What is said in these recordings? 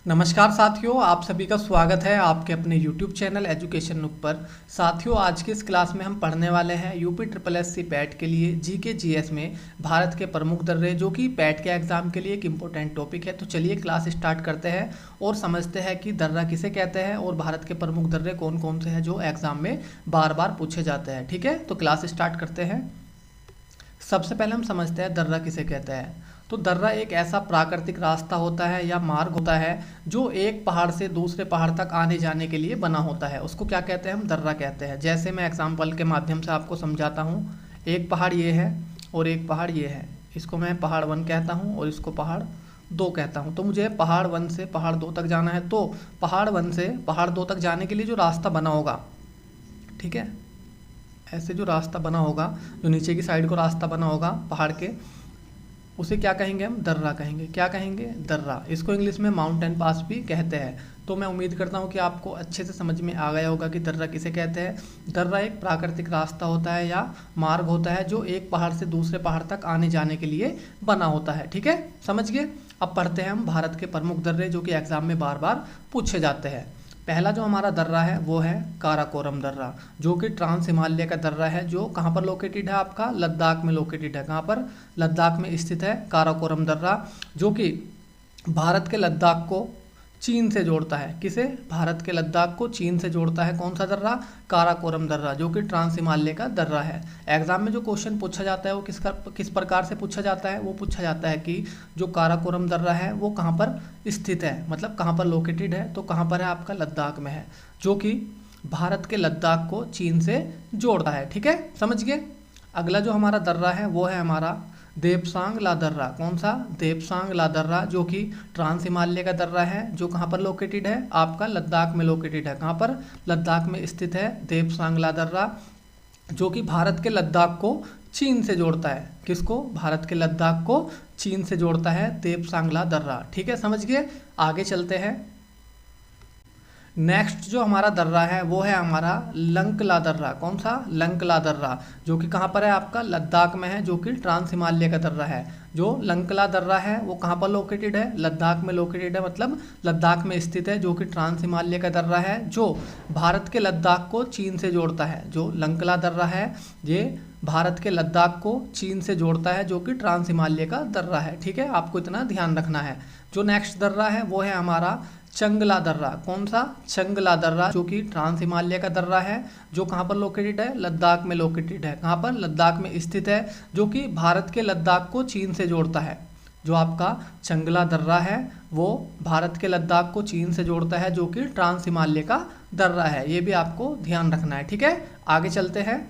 नमस्कार साथियों, आप सभी का स्वागत है आपके अपने YouTube चैनल एजुकेशन नुक पर। साथियों, आज की इस क्लास में हम पढ़ने वाले हैं UP triple S C PET के लिए जीके जीएस में भारत के प्रमुख दर्रे, जो कि पैट के एग्जाम के लिए एक इम्पोर्टेंट टॉपिक है। तो चलिए क्लास स्टार्ट करते हैं और समझते हैं कि दर्रा किसे कहते हैं और भारत के प्रमुख दर्रे कौन कौन से हैं जो एग्जाम में बार बार पूछे जाते हैं। ठीक है, तो क्लास स्टार्ट करते हैं। सबसे पहले हम समझते हैं दर्रा किसे कहते हैं। तो दर्रा एक ऐसा प्राकृतिक रास्ता होता है या मार्ग होता है जो एक पहाड़ से दूसरे पहाड़ तक आने जाने के लिए बना होता है, उसको क्या कहते हैं? हम दर्रा कहते हैं। जैसे मैं एग्जाम्पल के माध्यम से आपको समझाता हूँ। एक पहाड़ ये है और एक पहाड़ ये है, इसको मैं पहाड़ 1 कहता हूँ और इसको पहाड़ 2 कहता हूँ। तो मुझे पहाड़ 1 से पहाड़ 2 तक जाना है, तो पहाड़ 1 से पहाड़ 2 तक जाने के लिए जो रास्ता बना होगा, ठीक है, ऐसे जो रास्ता बना होगा, जो नीचे की साइड को रास्ता बना होगा पहाड़ के, उसे क्या कहेंगे? हम दर्रा कहेंगे। क्या कहेंगे? दर्रा। इसको इंग्लिश में माउंटेन पास भी कहते हैं। तो मैं उम्मीद करता हूँ कि आपको अच्छे से समझ में आ गया होगा कि दर्रा किसे कहते हैं। दर्रा एक प्राकृतिक रास्ता होता है या मार्ग होता है जो एक पहाड़ से दूसरे पहाड़ तक आने जाने के लिए बना होता है। ठीक है, समझ गए? अब पढ़ते हैं हम भारत के प्रमुख दर्रे जो कि एग्जाम में बार बार पूछे जाते हैं। पहला जो हमारा दर्रा है वो है काराकोरम दर्रा, जो कि ट्रांस हिमालय का दर्रा है, जो कहाँ पर लोकेटेड है? आपका लद्दाख में लोकेटेड है। कहाँ पर? लद्दाख में स्थित है काराकोरम दर्रा, जो कि भारत के लद्दाख को चीन से जोड़ता है। किसे? भारत के लद्दाख को चीन से जोड़ता है। कौन सा दर्रा? काराकोरम दर्रा, जो कि ट्रांस हिमालय का दर्रा है। एग्जाम में जो क्वेश्चन पूछा जाता है वो किस प्रकार से पूछा जाता है? वो पूछा जाता है कि जो काराकोरम दर्रा है वो कहाँ पर स्थित है, मतलब कहाँ पर लोकेटेड है। तो कहाँ पर है? आपका लद्दाख में है, जो कि भारत के लद्दाख को चीन से जोड़ता है। ठीक है, समझ गए? अगला जो हमारा दर्रा है वो है हमारा देपसांग ला दर्रा। कौन सा? देपसांग ला दर्रा, जो कि ट्रांस हिमालय का दर्रा है, जो कहाँ पर लोकेटेड है? आपका लद्दाख में लोकेटेड है। कहाँ पर? लद्दाख में स्थित है देपसांग ला दर्रा, जो कि भारत के लद्दाख को चीन से जोड़ता है। किसको? भारत के लद्दाख को चीन से जोड़ता है देपसांग ला दर्रा। ठीक है, समझ गए? आगे चलते हैं। नेक्स्ट जो हमारा दर्रा है वो है हमारा लंकला दर्रा। कौन सा? लंकला दर्रा, जो कि कहाँ पर है? आपका लद्दाख में है, जो कि ट्रांस हिमालय का दर्रा है। जो लंकला दर्रा है वो कहाँ पर लोकेटेड है? लद्दाख में लोकेटेड है, मतलब लद्दाख में स्थित है, जो कि ट्रांस हिमालय का दर्रा है, जो भारत के लद्दाख को चीन से जोड़ता है। जो लंकला दर्रा है ये भारत के लद्दाख को चीन से जोड़ता है, जो कि ट्रांस हिमालय का दर्रा है। ठीक है, आपको इतना ध्यान रखना है। जो नेक्स्ट दर्रा है वो है हमारा चंगला दर्रा। कौन सा? चंगला दर्रा, जो कि ट्रांस हिमालय का दर्रा है, जो कहाँ पर लोकेटेड है? लद्दाख में लोकेटेड है। कहाँ पर? लद्दाख में स्थित है, जो कि भारत के लद्दाख को चीन से जोड़ता है। जो आपका चंगला दर्रा है वो भारत के लद्दाख को चीन से जोड़ता है, जो कि ट्रांस हिमालय का दर्रा है। ये भी आपको ध्यान रखना है। ठीक है, आगे चलते हैं।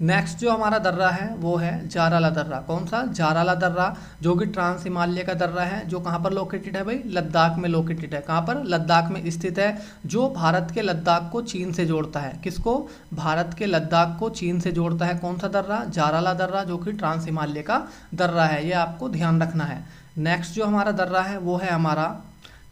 नेक्स्ट जो हमारा दर्रा है वो है जाराला दर्रा। कौन सा? जाराला दर्रा, जो कि ट्रांस हिमालय का दर्रा है, जो कहाँ पर लोकेटेड है भाई? लद्दाख में लोकेटेड है। कहाँ पर? लद्दाख में स्थित है, जो भारत के लद्दाख को चीन से जोड़ता है। किसको? भारत के लद्दाख को चीन से जोड़ता है। कौन सा दर्रा? जाराला दर्रा, जो कि ट्रांस हिमालय का दर्रा है। ये आपको ध्यान रखना है। नेक्स्ट जो हमारा दर्रा है वो है हमारा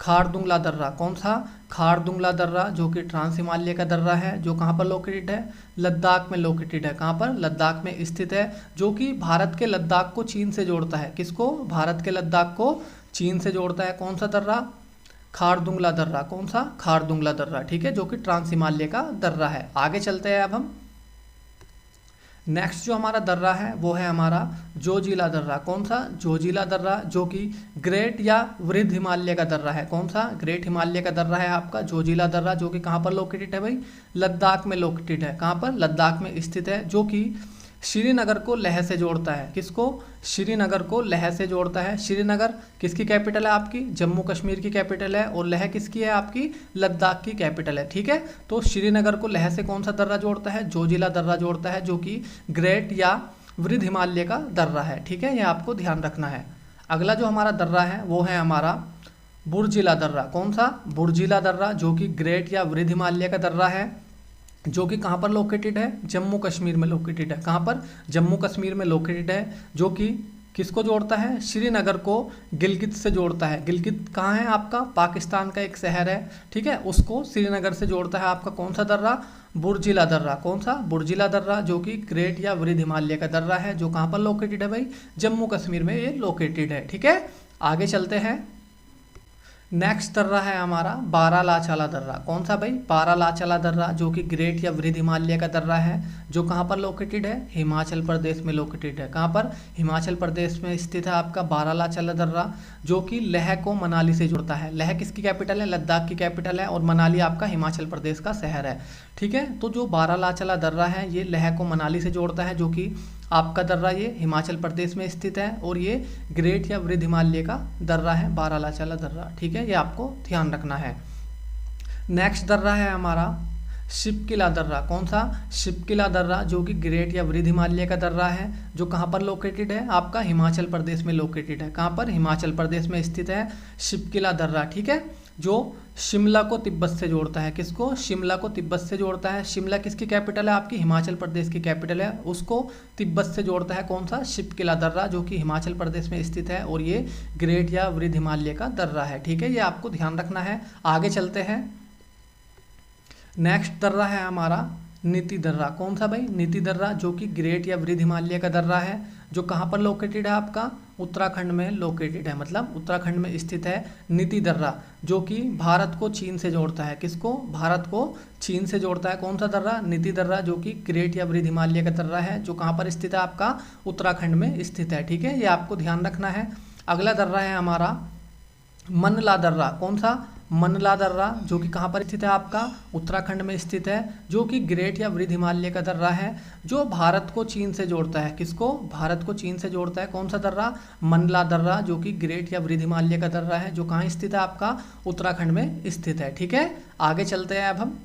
खारदुंगला दर्रा। कौन सा? खारदुंगला दर्रा, जो कि ट्रांस हिमालय का दर्रा है, जो कहाँ पर लोकेटेड है? लद्दाख में लोकेटेड है। कहाँ पर? लद्दाख में स्थित है, जो कि भारत के लद्दाख को चीन से जोड़ता है। किसको? भारत के लद्दाख को चीन से जोड़ता है। कौन सा दर्रा? खारदुंगला दर्रा। कौन सा? खारदुंगला दर्रा। ठीक है, जो कि ट्रांस हिमालय का दर्रा है। आगे चलते हैं अब हम। नेक्स्ट जो हमारा दर्रा है वो है हमारा जोजिला दर्रा। कौन सा? जोजिला दर्रा, जो कि ग्रेट या वृद्ध हिमालय का दर्रा है। कौन सा? ग्रेट हिमालय का दर्रा है आपका जोजिला दर्रा, जो कि कहाँ पर लोकेटेड है भाई? लद्दाख में लोकेटेड है। कहाँ पर? लद्दाख में स्थित है, जो कि श्रीनगर को लेह से जोड़ता है। किसको? श्रीनगर को लेह से जोड़ता है। श्रीनगर किसकी कैपिटल है? आपकी जम्मू कश्मीर की कैपिटल है, और लेह किसकी है? आपकी लद्दाख की कैपिटल है। ठीक है, तो श्रीनगर को लेह से कौन सा दर्रा जोड़ता है? जोजिला दर्रा जोड़ता है, जो कि ग्रेट या वृद्ध हिमालय का दर्रा है। ठीक है, ये आपको ध्यान रखना है। अगला जो हमारा दर्रा है वो है हमारा बुर्जिला दर्रा। कौन सा? बुर्जिला दर्रा, जो कि ग्रेट या वृद्ध हिमालय का दर्रा है, जो कि कहाँ पर लोकेटेड है? जम्मू कश्मीर में लोकेटेड है। कहाँ पर? जम्मू कश्मीर में लोकेटेड है, जो कि किसको जोड़ता है? श्रीनगर को गिलगित से जोड़ता है। गिलगित कहाँ है? आपका पाकिस्तान का एक शहर है। ठीक है, उसको श्रीनगर से जोड़ता है आपका कौन सा दर्रा? बुर्जिला दर्रा। कौन सा? बुर्जिला दर्रा, जो कि ग्रेट या वृद्ध हिमालय का दर्रा है, जो कहाँ पर लोकेटेड है भाई? जम्मू कश्मीर में ये लोकेटेड है। ठीक है, आगे चलते हैं। नेक्स्ट दर्रा है हमारा बारालाचाला दर्रा। कौन सा भाई? बारालाचाला दर्रा, जो कि ग्रेट या वृद्ध हिमालय का दर्रा है, जो कहाँ पर लोकेटेड है? हिमाचल प्रदेश में लोकेटेड है। कहाँ पर? हिमाचल प्रदेश में स्थित है आपका बारालाचाला दर्रा, जो कि लेह को मनाली से जोड़ता है। लेह किसकी कैपिटल है? लद्दाख की कैपिटल है, और मनाली आपका हिमाचल प्रदेश का शहर है। ठीक है, तो जो बारालाचाला दर्रा है ये लेह को मनाली से जोड़ता है, जो कि आपका दर्रा ये हिमाचल प्रदेश में स्थित है, और ये ग्रेट या वृद्ध हिमालय का दर्रा है बारालाचाला दर्रा। ठीक है, ये आपको ध्यान रखना है। नेक्स्ट दर्रा है हमारा शिपकिला दर्रा। कौन सा? शिपकिला दर्रा, जो कि ग्रेट या वृद्ध हिमालय का दर्रा है, जो कहाँ पर लोकेटेड है? आपका हिमाचल प्रदेश में लोकेटेड है। कहाँ पर? हिमाचल प्रदेश में स्थित है शिपकिला दर्रा। ठीक है, जो शिमला को तिब्बत से जोड़ता है। किसको? शिमला को तिब्बत से जोड़ता है। शिमला किसकी कैपिटल है? आपकी हिमाचल प्रदेश की कैपिटल है, उसको तिब्बत से जोड़ता है। कौन सा? शिपकिला दर्रा, जो कि हिमाचल प्रदेश में स्थित है, और ये ग्रेट या वृद्ध हिमालय का दर्रा है। ठीक है, ये आपको ध्यान रखना है। आगे चलते हैं। नेक्स्ट दर्रा है हमारा नीति दर्रा। कौन सा भाई? नीति दर्रा, जो कि ग्रेट या वृद्ध हिमालय का दर्रा है, जो कहाँ पर लोकेटेड है? आपका उत्तराखंड में लोकेटेड है, मतलब उत्तराखंड में स्थित है नीति दर्रा, जो कि भारत को चीन से जोड़ता है। किसको? भारत को चीन से जोड़ता है। कौन सा दर्रा? नीति दर्रा, जो कि ग्रेट या वृद्ध हिमालय का दर्रा है, जो कहाँ पर स्थित है? आपका उत्तराखंड में स्थित है। ठीक है, ये आपको ध्यान रखना है। अगला दर्रा है हमारा मनला दर्रा। कौन सा? मनला दर्रा, जो कि कहाँ पर स्थित है? आपका उत्तराखंड में स्थित है, जो कि ग्रेट या वृद्ध हिमालय का दर्रा है, जो भारत को चीन से जोड़ता है। किसको? भारत को चीन से जोड़ता है। कौन सा दर्रा? मनला दर्रा, जो कि ग्रेट या वृद्ध हिमालय का दर्रा है, जो कहाँ स्थित है? आपका उत्तराखंड में स्थित है। ठीक है, आगे चलते हैं अब हम।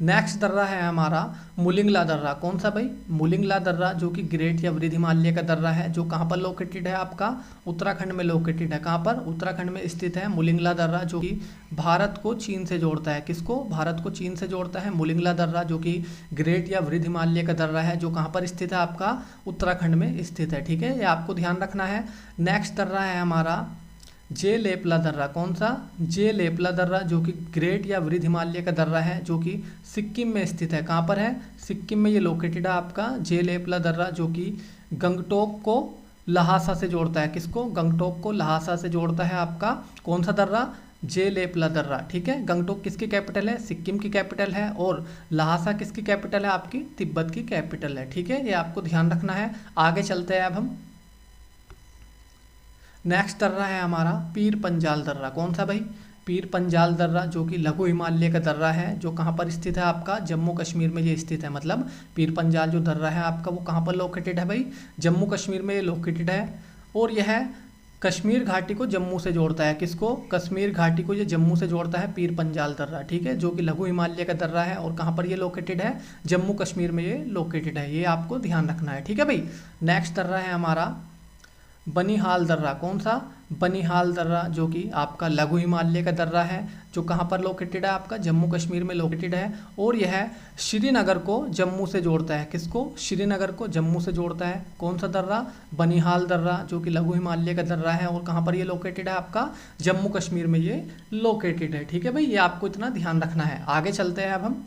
नेक्स्ट दर्रा है हमारा मुलिंगला दर्रा। कौन सा भाई? मुलिंगला दर्रा, जो कि ग्रेट या वृद्ध हिमालय का दर्रा है, जो कहाँ पर लोकेटेड है? आपका उत्तराखंड में लोकेटेड है। कहाँ पर? उत्तराखंड में स्थित है मुलिंगला दर्रा, जो कि भारत को चीन से जोड़ता है। किसको? भारत को चीन से जोड़ता है मुलिंगला दर्रा, जो कि ग्रेट या वृद्ध हिमालय का दर्रा है, जो कहाँ पर स्थित है? आपका उत्तराखंड में स्थित है। ठीक है, ये आपको ध्यान रखना है। नेक्स्ट दर्रा है हमारा जेलेपला दर्रा। कौन सा? जेलेपला दर्रा, जो कि ग्रेट या वृद्ध हिमालय का दर्रा है, जो कि सिक्किम में स्थित है। कहाँ पर है? सिक्किम में ये लोकेटेड है आपका जेलेपला दर्रा, जो कि गंगटोक को लहासा से जोड़ता है। किसको? गंगटोक को लहासा से जोड़ता है आपका कौन सा दर्रा? जेलेपला दर्रा। ठीक है, गंगटोक किसकी कैपिटल है? सिक्किम की कैपिटल है, और लहासा किसकी कैपिटल है? आपकी तिब्बत की कैपिटल है। ठीक है, ये आपको ध्यान रखना है। आगे चलते हैं अब हम। नेक्स्ट दर्रा है हमारा पीर पंजाल दर्रा। कौन सा भाई? पीर पंजाल दर्रा, जो कि लघु हिमालय का दर्रा है, जो कहाँ पर स्थित है? आपका जम्मू कश्मीर में ये स्थित है। मतलब पीर पंजाल जो दर्रा है आपका, वो कहाँ पर लोकेटेड है भाई? जम्मू कश्मीर में ये लोकेटेड है, और यह कश्मीर घाटी को जम्मू से जोड़ता है। किसको? कश्मीर घाटी को ये जम्मू से जोड़ता है पीर पंजाल दर्रा। ठीक है, जो कि लघु हिमालय का दर्रा है, और कहाँ पर ये लोकेटेड है? जम्मू कश्मीर में ये लोकेटेड है। ये आपको ध्यान रखना है। ठीक है भाई। नेक्स्ट दर्रा है हमारा बनिहाल दर्रा। कौन सा? बनिहाल दर्रा, जो कि आपका लघु हिमालय का दर्रा है, जो कहाँ पर लोकेटेड है? आपका जम्मू कश्मीर में लोकेटेड है, और यह श्रीनगर को जम्मू से जोड़ता है। किसको? श्रीनगर को जम्मू से जोड़ता है। कौन सा दर्रा? बनिहाल दर्रा, जो कि लघु हिमालय का दर्रा है, और कहाँ पर ये लोकेटेड है? आपका जम्मू कश्मीर में ये लोकेटेड है। ठीक है भाई, ये आपको इतना ध्यान रखना है। आगे चलते हैं अब हम।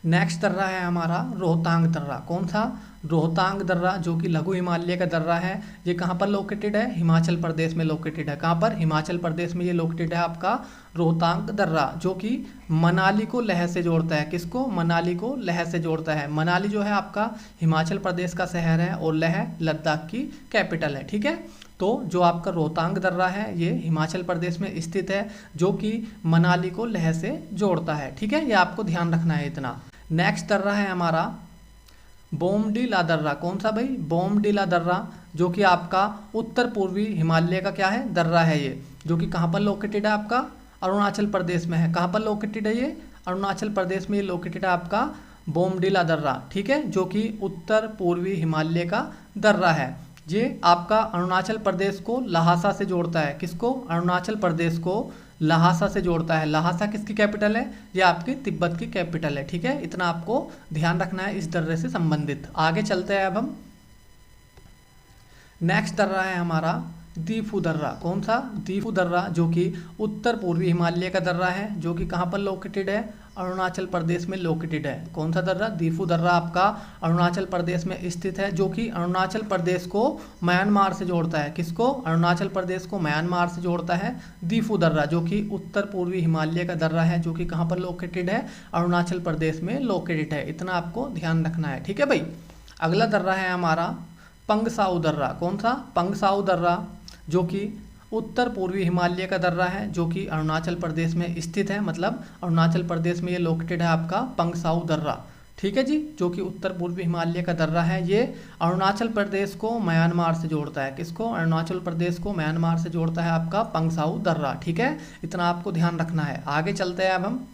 नेक्स्ट दर्रा है हमारा रोहतांग दर्रा। कौन सा? रोहतांग दर्रा, जो कि लघु हिमालय का दर्रा है, ये कहाँ पर लोकेटेड है? हिमाचल प्रदेश में लोकेटेड है। कहाँ पर? हिमाचल प्रदेश में ये लोकेटेड है आपका रोहतांग दर्रा, जो कि मनाली को लेह से जोड़ता है। किसको? मनाली को लेह से जोड़ता है। मनाली जो है आपका हिमाचल प्रदेश का शहर है, और लेह लद्दाख की कैपिटल है। ठीक है, तो जो आपका रोहतांग दर्रा है ये हिमाचल प्रदेश में स्थित है, जो कि मनाली को लेह से जोड़ता है। ठीक है, ये आपको ध्यान रखना है इतना। नेक्स्ट दर्रा है हमारा बोमडीला दर्रा। कौन सा भाई? बोमडीला दर्रा, जो कि आपका उत्तर पूर्वी हिमालय का क्या है? दर्रा है ये, जो कि कहाँ पर लोकेटेड है? आपका अरुणाचल प्रदेश में है। कहाँ पर लोकेटेड है ये? अरुणाचल प्रदेश में ये लोकेटेड है आपका बोमडीला दर्रा। ठीक है, जो कि उत्तर पूर्वी हिमालय का दर्रा है। ये आपका अरुणाचल प्रदेश को लहासा से जोड़ता है। किसको? अरुणाचल प्रदेश को लहासा से जोड़ता है। लहासा किसकी कैपिटल है? ये आपकी तिब्बत की कैपिटल है। ठीक है, इतना आपको ध्यान रखना है इस दर्रे से संबंधित। आगे चलते हैं अब हम। नेक्स्ट दर्रा है हमारा दीफू दर्रा। कौन सा? दीफू दर्रा, जो कि उत्तर पूर्वी हिमालय का दर्रा है, जो कि कहाँ पर लोकेटेड है? अरुणाचल प्रदेश में लोकेटेड है। कौन सा दर्रा? दीफू दर्रा आपका अरुणाचल प्रदेश में स्थित है, जो कि अरुणाचल प्रदेश को म्यांमार से जोड़ता है। किसको? अरुणाचल प्रदेश को म्यांमार से जोड़ता है दीफू दर्रा, जो कि उत्तर पूर्वी हिमालय का दर्रा है, जो कि कहाँ पर लोकेटेड है? अरुणाचल प्रदेश में लोकेटेड है। इतना आपको ध्यान रखना है, ठीक है भाई। अगला दर्रा है हमारा पंगसाउ दर्रा। कौन सा? पंगसाउ दर्रा, जो कि उत्तर पूर्वी हिमालय का दर्रा है, जो कि अरुणाचल प्रदेश में स्थित है। मतलब अरुणाचल प्रदेश में ये लोकेटेड है आपका पंगसाउ दर्रा, ठीक है जी, जो कि उत्तर पूर्वी हिमालय का दर्रा है। ये अरुणाचल प्रदेश को म्यांमार से जोड़ता है। किसको? अरुणाचल प्रदेश को म्यांमार से जोड़ता है आपका पंगसाउ दर्रा, ठीक है। इतना आपको ध्यान रखना है। आगे चलते हैं अब हम।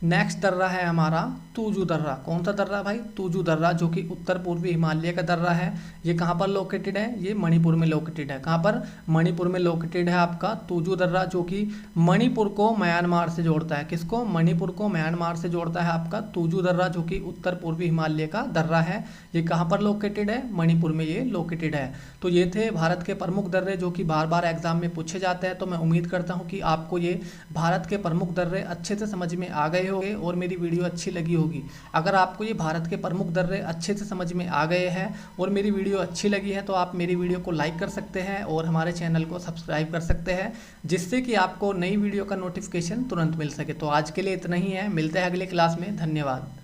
नेक्स्ट दर्रा है हमारा तुजू दर्रा। कौन सा दर्रा भाई? तुजू दर्रा, जो कि उत्तर पूर्वी हिमालय का दर्रा है। ये कहाँ पर लोकेटेड है? ये मणिपुर में लोकेटेड है। कहाँ पर? मणिपुर में लोकेटेड है आपका तुजू दर्रा, जो कि मणिपुर को म्यांमार से जोड़ता है। किसको? मणिपुर को म्यांमार से जोड़ता है आपका तुजू दर्रा, जो कि उत्तर पूर्वी हिमालय का दर्रा है। ये कहाँ पर लोकेटेड है? मणिपुर में ये लोकेटेड है। तो ये थे भारत के प्रमुख दर्रे, जो कि बार बार एग्जाम में पूछे जाते हैं। तो मैं उम्मीद करता हूँ कि आपको ये भारत के प्रमुख दर्रे अच्छे से समझ में आ गए होंगे और मेरी वीडियो अच्छी लगी होगी। अगर आपको ये भारत के प्रमुख दर्रे अच्छे से समझ में आ गए हैं और मेरी वीडियो अच्छी लगी है, तो आप मेरी वीडियो को लाइक कर सकते हैं और हमारे चैनल को सब्सक्राइब कर सकते हैं, जिससे कि आपको नई वीडियो का नोटिफिकेशन तुरंत मिल सके। तो आज के लिए इतना ही है, मिलते हैं अगले क्लास में। धन्यवाद।